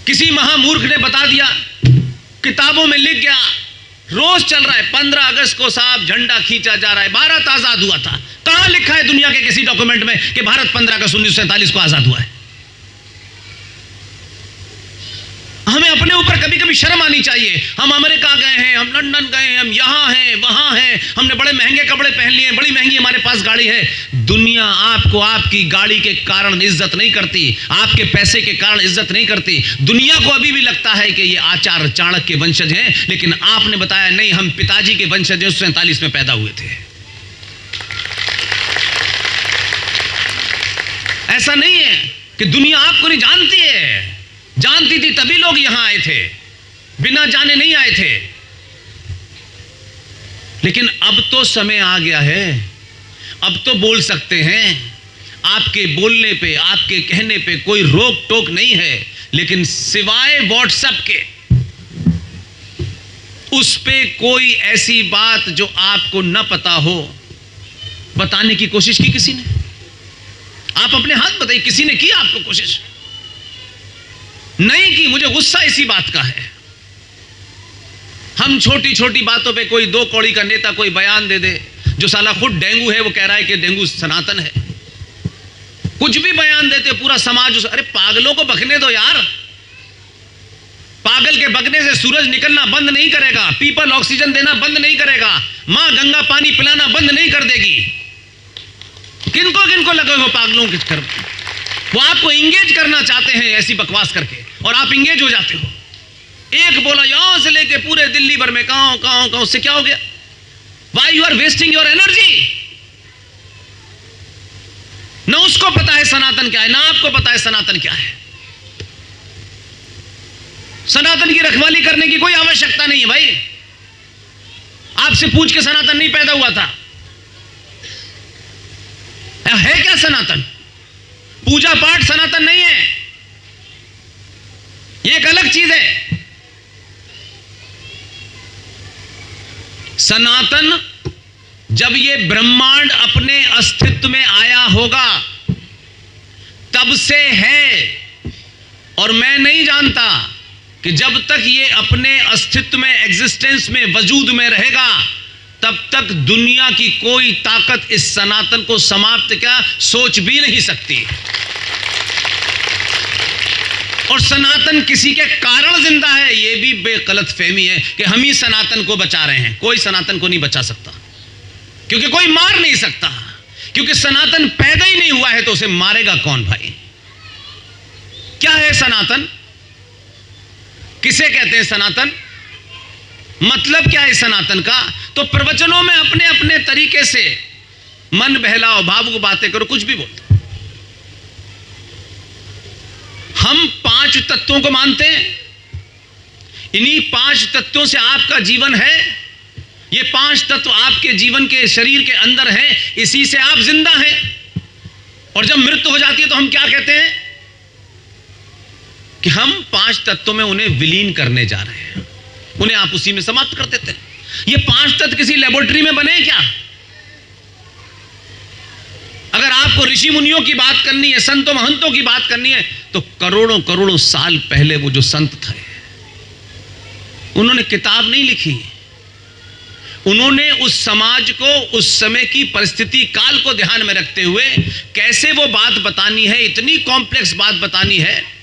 किसी महामूर्ख ने बता दिया, किताबों में लिख गया, रोज चल रहा है 15 अगस्त को साहब झंडा खींचा जा रहा है, भारत आजाद हुआ था। कहां लिखा है दुनिया के किसी डॉक्यूमेंट में कि भारत 15 अगस्त 1947 को आजाद हुआ है? हमें अपने ऊपर कभी कभी शर्म आनी चाहिए। हम अमेरिका गए हैं, हम लंदन गए हैं, हम यहां हैं वहां हैं, हमने बड़े महंगे कपड़े पहन लिए, बड़ी महंगी हमारे पास गाड़ी है। दुनिया आपको आपकी गाड़ी के कारण इज्जत नहीं करती, आपके पैसे के कारण इज्जत नहीं करती। दुनिया को अभी भी लगता है कि ये आचार्य चाणक्य के वंशज हैं, लेकिन आपने बताया नहीं, हम पिताजी के वंशज 1947 में पैदा हुए थे। ऐसा नहीं है कि दुनिया आपको नहीं जानती है, जानती थी तभी लोग यहां आए थे, बिना जाने नहीं आए थे। लेकिन अब तो समय आ गया है, अब तो बोल सकते हैं। आपके बोलने पे, आपके कहने पे कोई रोक टोक नहीं है, लेकिन सिवाय व्हाट्सएप के उस पे कोई ऐसी बात जो आपको न पता हो बताने की कोशिश की किसी ने? आप अपने हाथ बताइए, किसी ने की आपको कोशिश? नहीं की। मुझे गुस्सा इसी बात का है। हम छोटी छोटी बातों पे कोई 2 कौड़ी का नेता कोई बयान दे दे, जो साला खुद डेंगू है वो कह रहा है कि डेंगू सनातन है। कुछ भी बयान देते पूरा समाज अरे पागलों को बकने दो यार। पागल के बकने से सूरज निकलना बंद नहीं करेगा, पीपल ऑक्सीजन देना बंद नहीं करेगा, मां गंगा पानी पिलाना बंद नहीं कर देगी। किनको किनको लगे हो पागलों के चक्कर में? वो आपको इंगेज करना चाहते हैं ऐसी बकवास करके, और आप इंगेज हो जाते हो। एक बोला यहां से लेके पूरे दिल्ली भर में काओ उससे क्या हो गया? Why you are wasting your energy? ना उसको पता है सनातन क्या है, ना आपको पता है सनातन क्या है। सनातन की रखवाली करने की कोई आवश्यकता नहीं है भाई। आपसे पूछ के सनातन नहीं पैदा हुआ था। है क्या सनातन? पूजा पाठ सनातन नहीं है, ये एक अलग चीज है। सनातन जब ये ब्रह्मांड अपने अस्तित्व में आया होगा तब से है, और मैं नहीं जानता कि जब तक ये अपने अस्तित्व में, एग्जिस्टेंस में, वजूद में रहेगा तब तक दुनिया की कोई ताकत इस सनातन को समाप्त क्या सोच भी नहीं सकती। और सनातन किसी के कारण जिंदा है, यह भी बेगलत फहमी है कि हम ही सनातन को बचा रहे हैं। कोई सनातन को नहीं बचा सकता, क्योंकि कोई मार नहीं सकता, क्योंकि सनातन पैदा ही नहीं हुआ है तो उसे मारेगा कौन भाई? क्या है सनातन? किसे कहते हैं सनातन? मतलब क्या है सनातन का? तो प्रवचनों में अपने अपने तरीके से मन बहलाओ, भावुक बातें करो, कुछ भी बोलते। हम 5 तत्वों को मानते हैं, इन्हीं 5 तत्वों से आपका जीवन है। ये 5 तत्व आपके जीवन के शरीर के अंदर हैं, इसी से आप जिंदा हैं। और जब मृत्यु हो जाती है तो हम क्या कहते हैं कि हम 5 तत्वों में उन्हें विलीन करने जा रहे हैं, उन्हें आप उसी में समाप्त कर देते हैं। ये 5 तत्व किसी लेबोरेटरी में बने क्या? अगर आपको ऋषि मुनियों की बात करनी है, संतों महंतों की बात करनी है, तो करोड़ों करोड़ों साल पहले वो जो संत थे उन्होंने किताब नहीं लिखी, उन्होंने उस समाज को, उस समय की परिस्थिति काल को ध्यान में रखते हुए कैसे वो बात बतानी है, इतनी कॉम्प्लेक्स बात बतानी है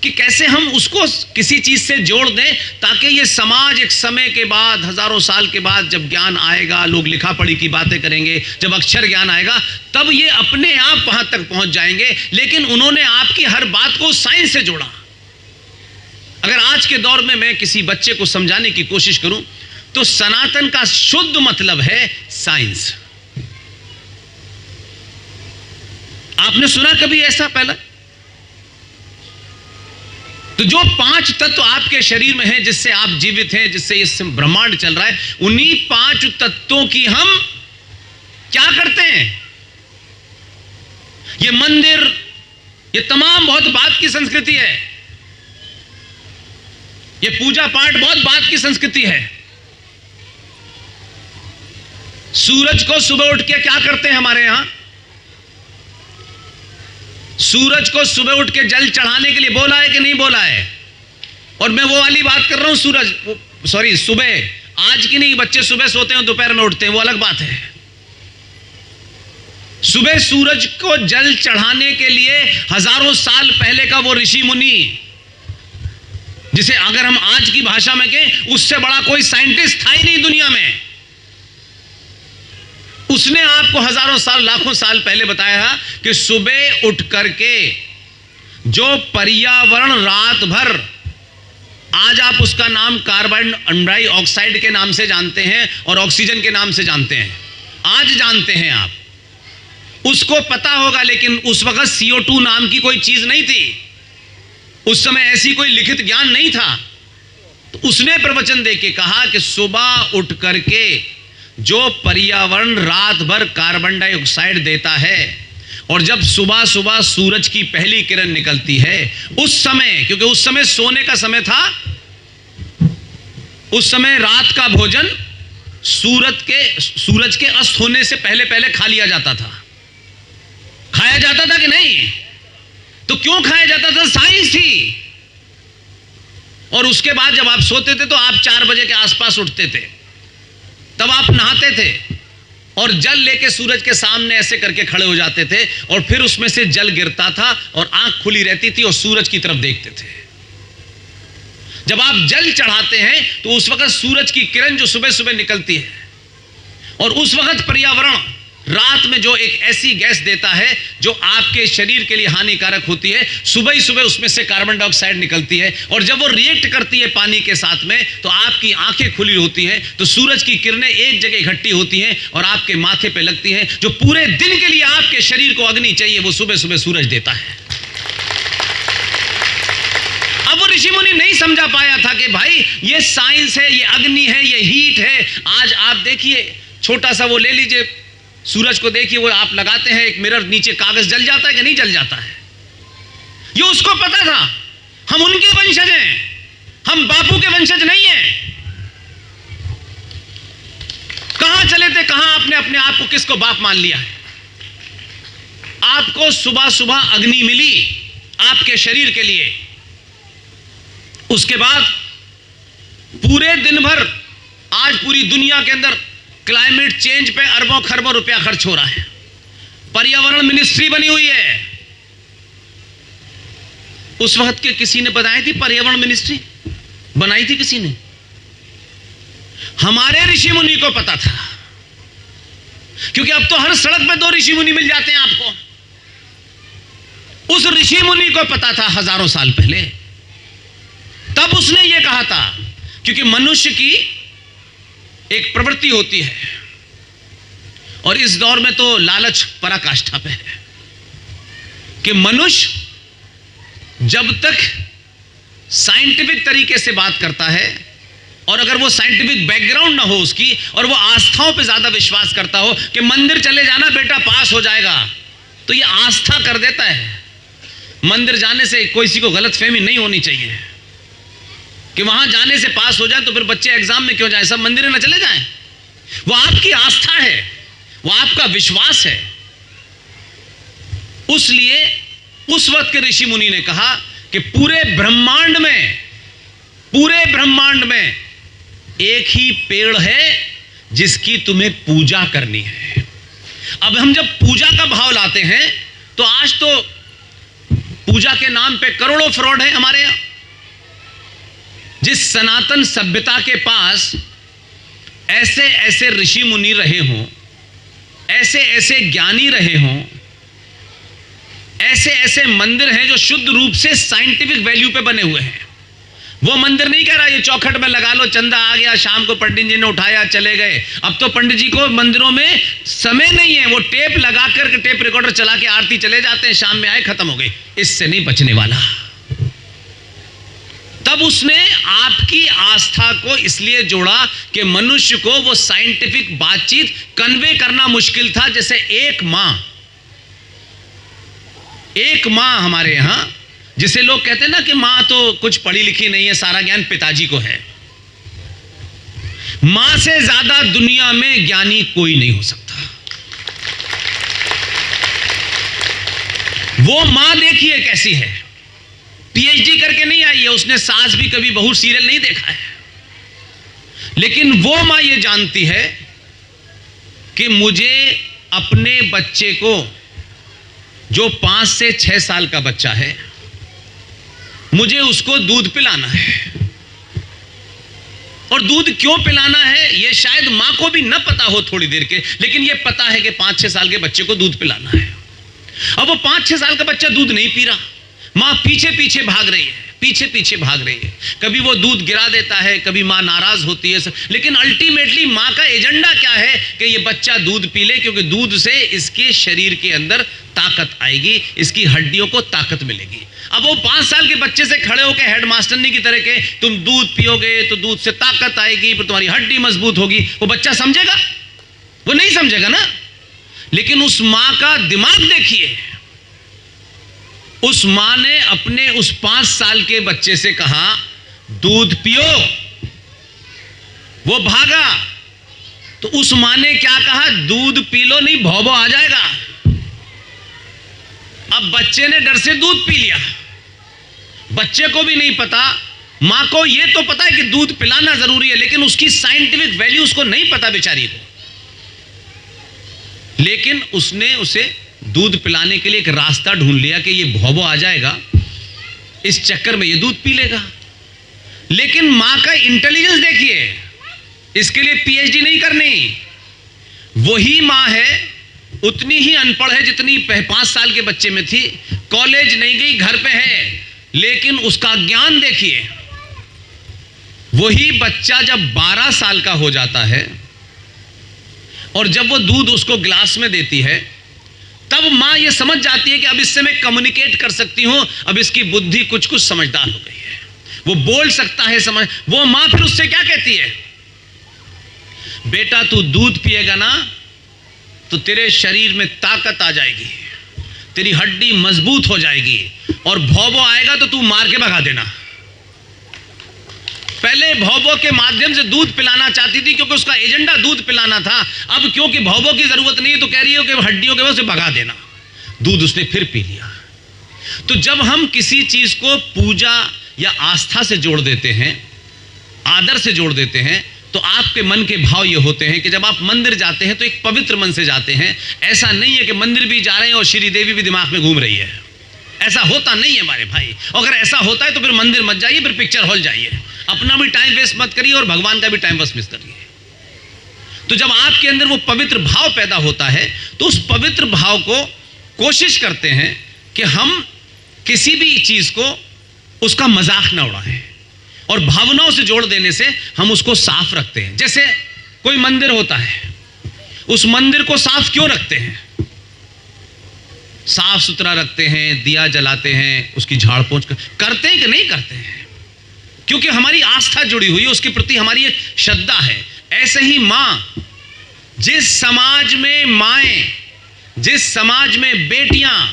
कि कैसे हम उसको किसी चीज से जोड़ दें ताकि ये समाज एक समय के बाद, हजारों साल के बाद जब ज्ञान आएगा, लोग लिखा पढ़ी की बातें करेंगे, जब अक्षर ज्ञान आएगा तब ये अपने आप वहां तक पहुंच जाएंगे। लेकिन उन्होंने आपकी हर बात को साइंस से जोड़ा। अगर आज के दौर में मैं किसी बच्चे को समझाने की कोशिश करूं तो सनातन का शुद्ध मतलब है साइंस। आपने सुना कभी ऐसा पहला? तो जो 5 तत्व आपके शरीर में हैं, जिससे आप जीवित हैं, जिससे ये ब्रह्मांड चल रहा है, उन्हीं 5 तत्वों की हम क्या करते हैं? ये मंदिर, ये तमाम बहुत बात की संस्कृति है, ये पूजा पाठ बहुत बात की संस्कृति है। सूरज को सुबह उठ के क्या करते हैं हमारे यहां? सूरज को सुबह उठ के जल चढ़ाने के लिए बोला है कि नहीं बोला है? और मैं वो वाली बात कर रहा हूं सुबह, आज की नहीं, बच्चे सुबह सोते हैं दोपहर में उठते हैं, वो अलग बात है। सुबह सूरज को जल चढ़ाने के लिए हजारों साल पहले का वो ऋषि मुनि, जिसे अगर हम आज की भाषा में कहें उससे बड़ा कोई साइंटिस्ट था ही नहीं दुनिया में, उसने आपको हजारों साल लाखों साल पहले बताया कि सुबह उठ करके जो पर्यावरण रात भर, आज आप उसका नाम कार्बन डाइऑक्साइड के नाम से जानते हैं और ऑक्सीजन के नाम से जानते हैं, आज जानते हैं आप, उसको पता होगा, लेकिन उस वक्त CO2 नाम की कोई चीज नहीं थी, उस समय ऐसी कोई लिखित ज्ञान नहीं था। तो उसने प्रवचन देके कहा कि सुबह उठ करके जो पर्यावरण रात भर कार्बन डाइऑक्साइड देता है, और जब सुबह सुबह सूरज की पहली किरण निकलती है, उस समय, क्योंकि उस समय सोने का समय था, उस समय रात का भोजन सूरज के अस्त होने से पहले पहले खा लिया जाता था। खाया जाता था कि नहीं? तो क्यों खाया जाता था? साइंस थी। और उसके बाद जब आप सोते थे तो आप 4 बजे के आसपास उठते थे, तब आप नहाते थे और जल लेके सूरज के सामने ऐसे करके खड़े हो जाते थे, और फिर उसमें से जल गिरता था और आंख खुली रहती थी और सूरज की तरफ देखते थे। जब आप जल चढ़ाते हैं तो उस वक्त सूरज की किरण जो सुबह सुबह निकलती है, और उस वक्त पर्यावरण रात में जो एक ऐसी गैस देता है जो आपके शरीर के लिए हानिकारक होती है, सुबह ही सुबह उसमें से कार्बन डाइऑक्साइड निकलती है, और जब वो रिएक्ट करती है पानी के साथ में तो आपकी आंखें खुली होती हैं, तो सूरज की किरणें एक जगह इकट्ठी होती हैं और आपके माथे पे लगती हैं। जो पूरे दिन के लिए आपके शरीर को अग्नि चाहिए वो सुबह सुबह सूरज देता है। अब वो ऋषि मुनि नहीं समझा पाया था कि भाई ये साइंस है, ये अग्नि है, ये हीट है। आज आप देखिए, छोटा सा वो ले लीजिए, सूरज को देखिए, वो आप लगाते हैं एक मिरर, नीचे कागज जल जाता है कि नहीं जल जाता है? ये उसको पता था। हम उनके वंशज हैं, हम बापू के वंशज नहीं हैं। कहां चले थे, कहां आपने अपने आप को किसको बाप मान लिया है? आपको सुबह सुबह अग्नि मिली आपके शरीर के लिए, उसके बाद पूरे दिन भर आज पूरी दुनिया के अंदर क्लाइमेट चेंज पे अरबों खरबों रुपया खर्च हो रहा है। पर्यावरण मिनिस्ट्री बनी हुई है। उस वक्त के किसी ने बताई थी पर्यावरण मिनिस्ट्री बनाई थी? किसी ने? हमारे ऋषि मुनि को पता था, क्योंकि अब तो हर सड़क पे 2 ऋषि मुनि मिल जाते हैं आपको। उस ऋषि मुनि को पता था हजारों साल पहले, तब उसने ये कहा था, क्योंकि मनुष्य की एक प्रवृत्ति होती है, और इस दौर में तो लालच पराकाष्ठा पे है, कि मनुष्य जब तक साइंटिफिक तरीके से बात करता है, और अगर वो साइंटिफिक बैकग्राउंड ना हो उसकी, और वो आस्थाओं पे ज्यादा विश्वास करता हो कि मंदिर चले जाना बेटा पास हो जाएगा, तो ये आस्था कर देता है। मंदिर जाने से किसी को गलतफहमी नहीं होनी चाहिए कि वहां जाने से पास हो जाए तो फिर बच्चे एग्जाम में क्यों जाए, सब मंदिर में चले जाएं। वो आपकी आस्था है, वो आपका विश्वास है। उसलिए उस वक्त के ऋषि मुनि ने कहा कि पूरे ब्रह्मांड में एक ही पेड़ है जिसकी तुम्हें पूजा करनी है। अब हम जब पूजा का भाव लाते हैं तो आज तो पूजा के नाम पे करोड़ों फ्रॉड है हमारे यहां। जिस सनातन सभ्यता के पास ऐसे ऐसे ऋषि मुनि रहे हों, ऐसे ऐसे ज्ञानी रहे हों, ऐसे ऐसे मंदिर हैं जो शुद्ध रूप से साइंटिफिक वैल्यू पे बने हुए हैं। वो मंदिर नहीं कह रहा ये चौखट में लगा लो, चंदा आ गया, शाम को पंडित जी ने उठाया चले गए। अब तो पंडित जी को मंदिरों में समय नहीं है, वो टेप लगा कर टेप रिकॉर्डर चला के आरती चले जाते हैं, शाम में आए खत्म हो गई। इससे नहीं बचने वाला। तब उसने आपकी आस्था को इसलिए जोड़ा कि मनुष्य को वो साइंटिफिक बातचीत कन्वे करना मुश्किल था। जैसे एक मां हमारे यहां, जिसे लोग कहते हैं ना कि मां तो कुछ पढ़ी लिखी नहीं है, सारा ज्ञान पिताजी को है। मां से ज्यादा दुनिया में ज्ञानी कोई नहीं हो सकता। वो मां देखिए कैसी है, पीएचडी करके नहीं आई है, उसने सास भी कभी बहू सीरियल नहीं देखा है, लेकिन वो मां ये जानती है कि मुझे अपने बच्चे को, जो 5 से 6 साल का बच्चा है, मुझे उसको दूध पिलाना है। और दूध क्यों पिलाना है ये शायद मां को भी न पता हो थोड़ी देर के, लेकिन ये पता है कि 5-6 साल के बच्चे को दूध पिलाना है। अब वो 5-6 साल का बच्चा दूध नहीं पी रहा, मां पीछे पीछे भाग रही है, पीछे पीछे भाग रही है। कभी वो दूध गिरा देता है, कभी मां नाराज होती है, लेकिन अल्टीमेटली मां का एजेंडा क्या है कि ये बच्चा दूध पी ले, क्योंकि दूध से इसके शरीर के अंदर ताकत आएगी, इसकी हड्डियों को ताकत मिलेगी। अब वो 5 साल के बच्चे से खड़े होकर हेडमास्टरनी की तरह के तुम दूध पियोगे तो दूध से ताकत आएगी, फिर तुम्हारी हड्डी मजबूत होगी, वो बच्चा समझेगा? वो नहीं समझेगा ना। लेकिन उस मां का दिमाग देखिए, उस मां ने अपने उस 5 साल के बच्चे से कहा दूध पियो, वो भागा, तो उस मां ने क्या कहा, दूध पी लो नहीं भौबो आ जाएगा। अब बच्चे ने डर से दूध पी लिया, बच्चे को भी नहीं पता, मां को यह तो पता है कि दूध पिलाना जरूरी है, लेकिन उसकी साइंटिफिक वैल्यू उसको नहीं पता बेचारी को। लेकिन उसने उसे दूध पिलाने के लिए एक रास्ता ढूंढ लिया कि ये भौबो आ जाएगा, इस चक्कर में ये दूध पी लेगा। लेकिन मां का इंटेलिजेंस देखिए, इसके लिए पीएचडी नहीं करनी। वही मां है, उतनी ही अनपढ़ है जितनी 5 साल के बच्चे में थी, कॉलेज नहीं गई, घर पे है, लेकिन उसका ज्ञान देखिए। वही बच्चा जब 12 साल का हो जाता है और जब वो दूध उसको गिलास में देती है, तब मां ये समझ जाती है कि अब इससे मैं कम्युनिकेट कर सकती हूं, अब इसकी बुद्धि कुछ कुछ समझदार हो गई है, वो बोल सकता है, समझ। वो मां फिर उससे क्या कहती है, बेटा तू दूध पिएगा ना तो तेरे शरीर में ताकत आ जाएगी, तेरी हड्डी मजबूत हो जाएगी, और भौबो आएगा तो तू मार के भगा देना। पहले भौबो के माध्यम से दूध पिलाना चाहती थी क्योंकि उसका एजेंडा दूध पिलाना था। अब क्योंकि भौबो की जरूरत नहीं है तो कह रही हो कि हड्डियों के वजह से भगा देना। दूध उसने फिर पी लिया। तो जब हम किसी चीज को पूजा या आस्था से जोड़ देते हैं, आदर से जोड़ देते हैं, तो आपके मन के भाव ये होते हैं कि जब आप मंदिर जाते हैं तो एक पवित्र मन से जाते हैं। ऐसा नहीं है कि मंदिर भी जा रहे हैं और श्री देवी भी दिमाग में घूम रही है, ऐसा होता नहीं है हमारे भाई। अगर ऐसा होता है तो फिर मंदिर मत जाइए, फिर पिक्चर हॉल जाइए, अपना भी टाइम वेस्ट मत करिए और भगवान का भी टाइम वेस्ट मत करिए। तो जब आपके अंदर वो पवित्र भाव पैदा होता है तो उस पवित्र भाव को कोशिश करते हैं कि हम किसी भी चीज को उसका मजाक ना उड़ाएं, और भावनाओं से जोड़ देने से हम उसको साफ रखते हैं। जैसे कोई मंदिर होता है, उस मंदिर को साफ क्यों रखते हैं? साफ सुथरा रखते हैं, दिया जलाते हैं, उसकी झाड़ पोंछ करते हैं कि नहीं करते हैं? क्योंकि हमारी आस्था जुड़ी हुई है, उसके प्रति हमारी एक श्रद्धा है। ऐसे ही मां, जिस समाज में माएं, जिस समाज में बेटियां,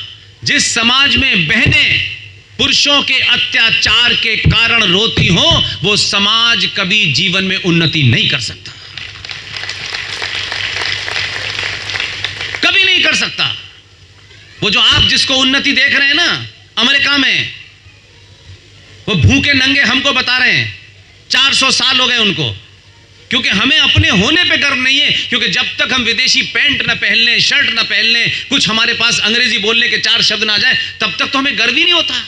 जिस समाज में बहनें पुरुषों के अत्याचार के कारण रोती हो, वो समाज कभी जीवन में उन्नति नहीं कर सकता, कभी नहीं कर सकता। वो जो आप जिसको उन्नति देख रहे हैं ना अमेरिका में, वो भूखे नंगे हमको बता रहे हैं 400 साल हो गए उनको, क्योंकि हमें अपने होने पे गर्व नहीं है। क्योंकि जब तक हम विदेशी पैंट ना पहन लें, शर्ट ना पहन लें, कुछ हमारे पास अंग्रेजी बोलने के 4 शब्द ना जाए, तब तक तो हमें गर्व ही नहीं होता।